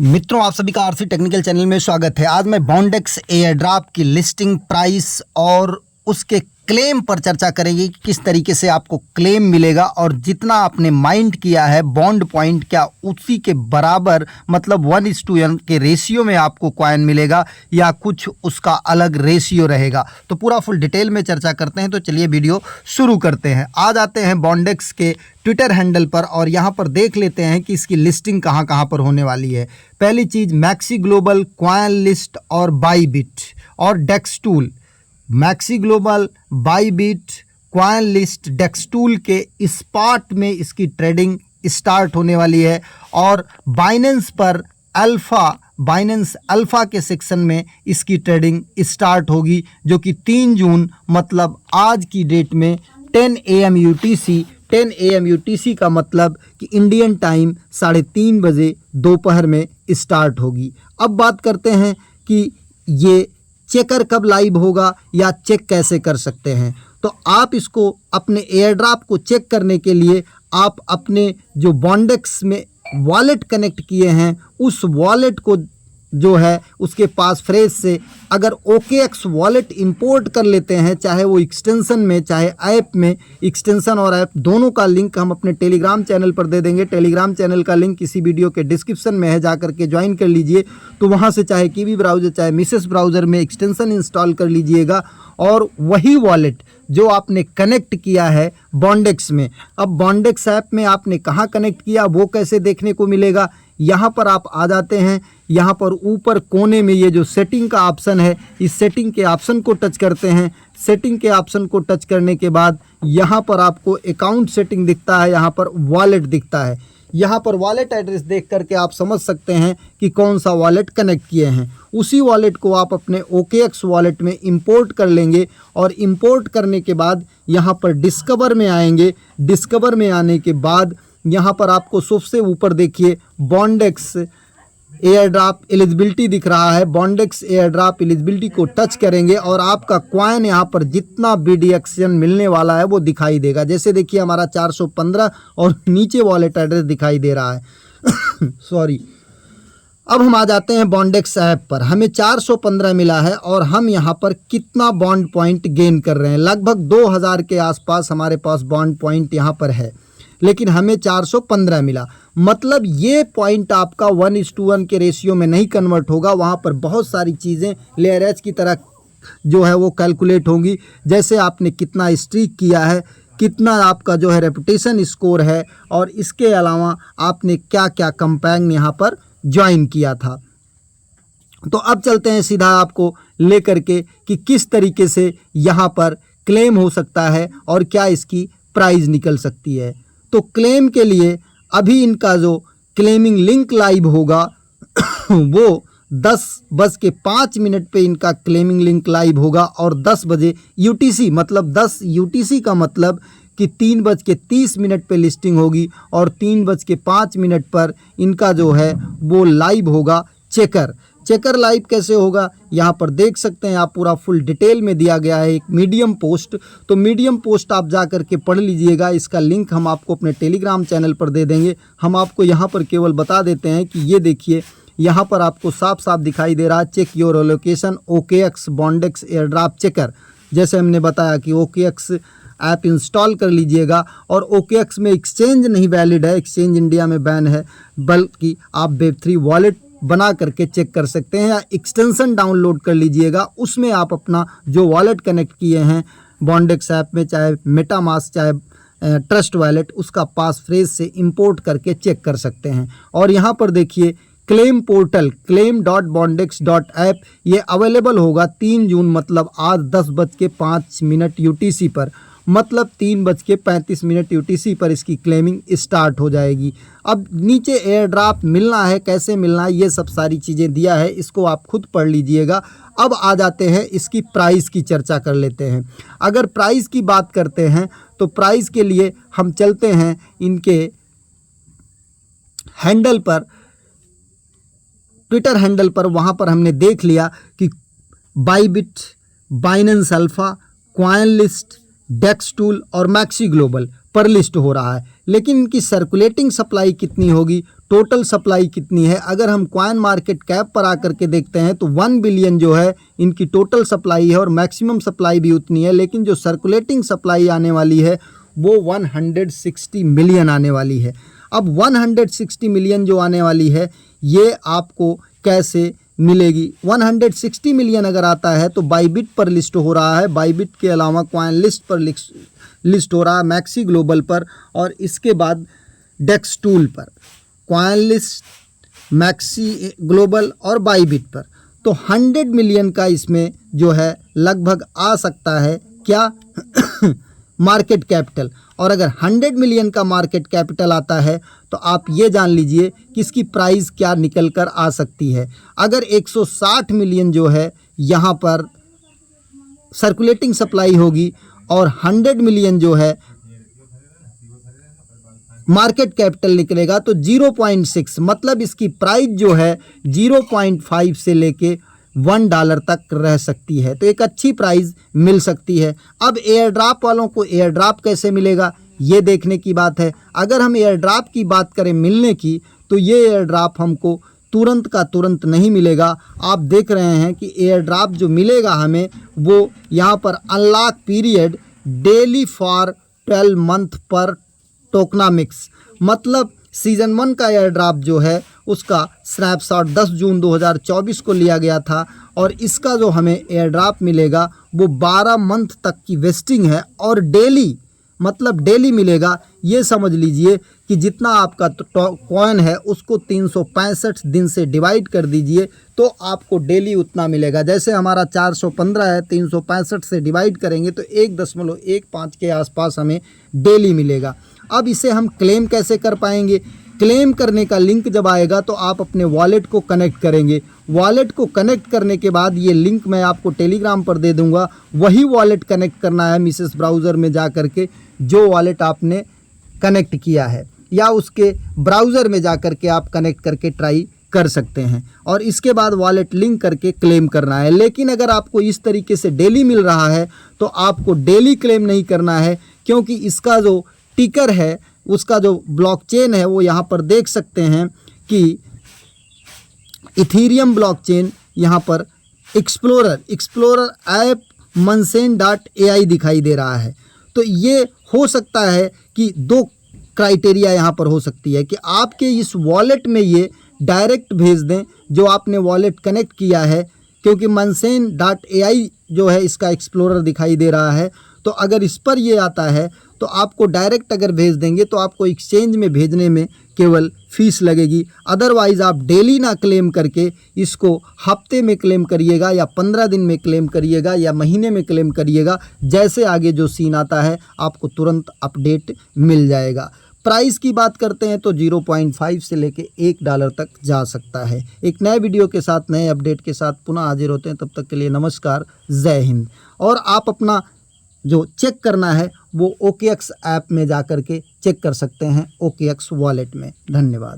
मित्रों, आप सभी का आरसी टेक्निकल चैनल में स्वागत है। आज मैं बॉन्डेक्स एयरड्रॉप की लिस्टिंग प्राइस और उसके क्लेम पर चर्चा करेंगे कि किस तरीके से आपको क्लेम मिलेगा और जितना आपने माइंड किया है बॉन्ड पॉइंट क्या उसी के बराबर मतलब 1:1 के रेशियो में आपको कॉइन मिलेगा या कुछ उसका अलग रेशियो रहेगा। तो पूरा फुल डिटेल में चर्चा करते हैं। तो चलिए वीडियो शुरू करते हैं। आ जाते हैं बॉन्डेक्स के ट्विटर हैंडल पर और यहाँ पर देख लेते हैं कि इसकी लिस्टिंग कहाँ कहाँ पर होने वाली है। पहली चीज़ मैक्सी ग्लोबल, कॉइन लिस्ट और बाईबिट और DEXTool. MEXC Global, Bybit, CoinList, DEXTool के स्पॉट में इसकी ट्रेडिंग स्टार्ट होने वाली है और बाइनेंस पर बाइनेंस अल्फ़ा के सेक्शन में इसकी ट्रेडिंग स्टार्ट होगी, जो कि 3 जून मतलब आज की डेट में 10 AM UTC। 10 AM UTC का मतलब कि इंडियन टाइम 3:30 बजे दोपहर में स्टार्ट होगी। अब बात करते हैं कि ये चेकर कब लाइव होगा या चेक कैसे कर सकते हैं। तो आप इसको अपने एयरड्रॉप को चेक करने के लिए आप अपने जो बॉन्डेक्स में वॉलेट कनेक्ट किए हैं उस वॉलेट को जो है उसके पास फ्रेश से अगर OKX वॉलेट इंपोर्ट कर लेते हैं, चाहे वो एक्सटेंशन में चाहे ऐप में, एक्सटेंशन और ऐप दोनों का लिंक हम अपने टेलीग्राम चैनल पर दे देंगे। टेलीग्राम चैनल का लिंक इसी वीडियो के डिस्क्रिप्शन में है, जा करके ज्वाइन कर लीजिए। तो वहाँ से चाहे कीवी ब्राउज़र चाहे मिसेस ब्राउज़र में एक्सटेंशन इंस्टॉल कर लीजिएगा और वही वॉलेट जो आपने कनेक्ट किया है बॉन्डेक्स में, अब बॉन्डेक्स ऐप में आपने कहाँ कनेक्ट किया वो कैसे देखने को मिलेगा। यहाँ पर आप आ जाते हैं, यहाँ पर ऊपर कोने में ये जो सेटिंग का ऑप्शन है, इस सेटिंग के ऑप्शन को टच करते हैं। सेटिंग के ऑप्शन को टच करने के बाद यहाँ पर आपको अकाउंट सेटिंग दिखता है, यहाँ पर वॉलेट दिखता है। यहाँ पर वॉलेट एड्रेस देख करके आप समझ सकते हैं कि कौन सा वॉलेट कनेक्ट किए हैं। उसी वॉलेट को आप अपने OKX वॉलेट में इंपोर्ट कर लेंगे और इंपोर्ट करने के बाद यहाँ पर डिस्कवर में आएंगे। डिस्कवर में आने के बाद यहाँ पर आपको सबसे ऊपर देखिए बॉन्डेक्स एयरड्रॉप एलिजिबिलिटी दिख रहा है। बॉन्डेक्स एयरड्रॉप एलिजिबिलिटी को टच करेंगे और आपका कॉइन यहाँ पर जितना BDX मिलने वाला है वो दिखाई देगा। जैसे देखिए हमारा 415 और नीचे वॉलेट एड्रेस दिखाई दे रहा है सॉरी। अब हम आ जाते हैं बॉन्डेक्स ऐप पर। हमें 415 मिला है और हम यहाँ पर कितना बॉन्ड पॉइंट गेन कर रहे हैं, लगभग 2000 के आसपास हमारे पास बॉन्ड पॉइंट यहाँ पर है, लेकिन हमें 415 मिला। मतलब ये पॉइंट आपका 1:1 के रेशियो में नहीं कन्वर्ट होगा। वहाँ पर बहुत सारी चीज़ें लेयर एच की तरह जो है वो कैलकुलेट होंगी, जैसे आपने कितना स्ट्रीक किया है, कितना आपका जो है रेपुटेशन स्कोर है और इसके अलावा आपने क्या क्या कंपेंग यहाँ पर ज्वाइन किया था। तो अब चलते हैं सीधा आपको लेकर के कि किस तरीके से यहाँ पर क्लेम हो सकता है और क्या इसकी प्राइस निकल सकती है। तो क्लेम के लिए अभी इनका जो क्लेमिंग लिंक लाइव होगा वो 10:05 पे इनका क्लेमिंग लिंक लाइव होगा और 10 बजे UTC मतलब 10 UTC का मतलब कि 3:30 पे लिस्टिंग होगी और 3:05 पर इनका जो है वो लाइव होगा चेकर लाइव कैसे होगा यहाँ पर देख सकते हैं आप, पूरा फुल डिटेल में दिया गया है एक मीडियम पोस्ट। तो मीडियम पोस्ट आप जा करके पढ़ लीजिएगा। इसका लिंक हम आपको अपने टेलीग्राम चैनल पर दे देंगे। हम आपको यहाँ पर केवल बता देते हैं कि ये देखिए यहाँ पर आपको साफ साफ दिखाई दे रहा है check your location OKX Bondex airdrop checker. जैसे हमने बताया कि OKX ऐप इंस्टॉल कर लीजिएगा और OKX में एक्सचेंज नहीं वैलिड है, एक्सचेंज इंडिया में बैन है, बल्कि आप Web3 वॉलेट बना करके चेक कर सकते हैं या एक्सटेंशन डाउनलोड कर लीजिएगा। उसमें आप अपना जो वॉलेट कनेक्ट किए हैं बॉन्डेक्स ऐप में, चाहे मेटामास्क चाहे ट्रस्ट वॉलेट, उसका पास फ्रेज से इंपोर्ट करके चेक कर सकते हैं। और यहाँ पर देखिए क्लेम पोर्टल claim.bondex.app ये अवेलेबल होगा 3 जून मतलब आज 10:05 UTC पर, मतलब 3:35 UTC पर इसकी क्लेमिंग स्टार्ट हो जाएगी। अब नीचे एयर ड्रॉप मिलना है, कैसे मिलना है, ये सब सारी चीज़ें दिया है, इसको आप खुद पढ़ लीजिएगा। अब आ जाते हैं इसकी प्राइस की चर्चा कर लेते हैं। अगर प्राइस की बात करते हैं तो प्राइस के लिए हम चलते हैं इनके हैंडल पर, ट्विटर हैंडल पर। वहाँ पर हमने देख लिया कि Bybit, Binance Alpha, CoinList, DEXTool और मैक्सी ग्लोबल पर लिस्ट हो रहा है, लेकिन इनकी सर्कुलेटिंग सप्लाई कितनी होगी टोटल सप्लाई कितनी है। अगर हम कॉइन मार्केट कैप पर आकर के देखते हैं तो 1 बिलियन जो है इनकी टोटल सप्लाई है और मैक्सिमम सप्लाई भी उतनी है, लेकिन जो सर्कुलेटिंग सप्लाई आने वाली है वो 160 मिलियन आने वाली है। अब 160 मिलियन जो आने वाली है ये आपको कैसे मिलेगी। 160 मिलियन अगर आता है तो बाईबिट पर लिस्ट हो रहा है, बाईबिट के अलावा कॉइन लिस्ट पर लिस्ट हो रहा है, मैक्सी ग्लोबल पर, और इसके बाद डेक्स टूल पर, कॉइन लिस्ट, मैक्सी ग्लोबल और बाईबिट पर। तो 100 मिलियन का इसमें जो है लगभग आ सकता है क्या मार्केट कैपिटल। और अगर 100 मिलियन का मार्केट कैपिटल आता है तो आप ये जान लीजिए कि इसकी प्राइस क्या निकल कर आ सकती है। अगर 160 मिलियन जो है यहाँ पर सर्कुलेटिंग सप्लाई होगी और 100 मिलियन जो है मार्केट कैपिटल निकलेगा तो 0.6 मतलब इसकी प्राइस जो है 0.5 से लेके $1 तक रह सकती है। तो एक अच्छी प्राइस मिल सकती है। अब एयर ड्रॉप वालों को एयर ड्रॉप कैसे मिलेगा ये देखने की बात है। अगर हम एयर ड्रॉप की बात करें मिलने की, तो ये एयर ड्रॉप हमको तुरंत का तुरंत नहीं मिलेगा। आप देख रहे हैं कि एयर ड्रॉप जो मिलेगा हमें वो यहाँ पर unlock period daily for 12 month पर टोकनामिक्स, मतलब सीज़न 1 का एयर ड्रॉप जो है उसका स्नैपशॉट 10 जून 2024 को लिया गया था और इसका जो हमें एयर ड्रॉप मिलेगा वो 12 मंथ तक की वेस्टिंग है और डेली मतलब डेली मिलेगा। ये समझ लीजिए कि जितना आपका कॉइन है उसको 365 दिन से डिवाइड कर दीजिए तो आपको डेली उतना मिलेगा। जैसे हमारा 415 है, 365 से डिवाइड करेंगे तो 1.15 के आसपास हमें डेली मिलेगा। अब इसे हम क्लेम कैसे कर पाएंगे। क्लेम करने का लिंक जब आएगा तो आप अपने वॉलेट को कनेक्ट करेंगे। वॉलेट को कनेक्ट करने के बाद ये लिंक मैं आपको टेलीग्राम पर दे दूंगा, वही वॉलेट कनेक्ट करना है मिसेस ब्राउज़र में जा कर के जो वॉलेट आपने कनेक्ट किया है, या उसके ब्राउज़र में जा कर के आप कनेक्ट करके ट्राई कर सकते हैं और इसके बाद वॉलेट लिंक करके क्लेम करना है। लेकिन अगर आपको इस तरीके से डेली मिल रहा है तो आपको डेली क्लेम नहीं करना है, क्योंकि इसका जो टिकर है उसका जो ब्लॉकचेन है वो यहाँ पर देख सकते हैं कि इथीरियम ब्लॉकचेन यहाँ पर एक्सप्लोरर ऐप Mansen.ai दिखाई दे रहा है। तो ये हो सकता है कि 2 क्राइटेरिया यहाँ पर हो सकती है कि आपके इस वॉलेट में ये डायरेक्ट भेज दें जो आपने वॉलेट कनेक्ट किया है, क्योंकि Mansen.ai जो है इसका एक्सप्लोरर दिखाई दे रहा है। तो अगर इस पर ये आता है तो आपको डायरेक्ट अगर भेज देंगे तो आपको एक्सचेंज में भेजने में केवल फ़ीस लगेगी। अदरवाइज़ आप डेली ना क्लेम करके इसको हफ्ते में क्लेम करिएगा या 15 दिन में क्लेम करिएगा या महीने में क्लेम करिएगा। जैसे आगे जो सीन आता है आपको तुरंत अपडेट मिल जाएगा। प्राइस की बात करते हैं तो 0.5 से लेके $1 तक जा सकता है। एक नए वीडियो के साथ नए अपडेट के साथ पुनः हाजिर होते हैं, तब तक के लिए नमस्कार, जय हिंद। और आप अपना जो चेक करना है वो OKX ऐप में जा कर के चेक कर सकते हैं, OKX वॉलेट में। धन्यवाद।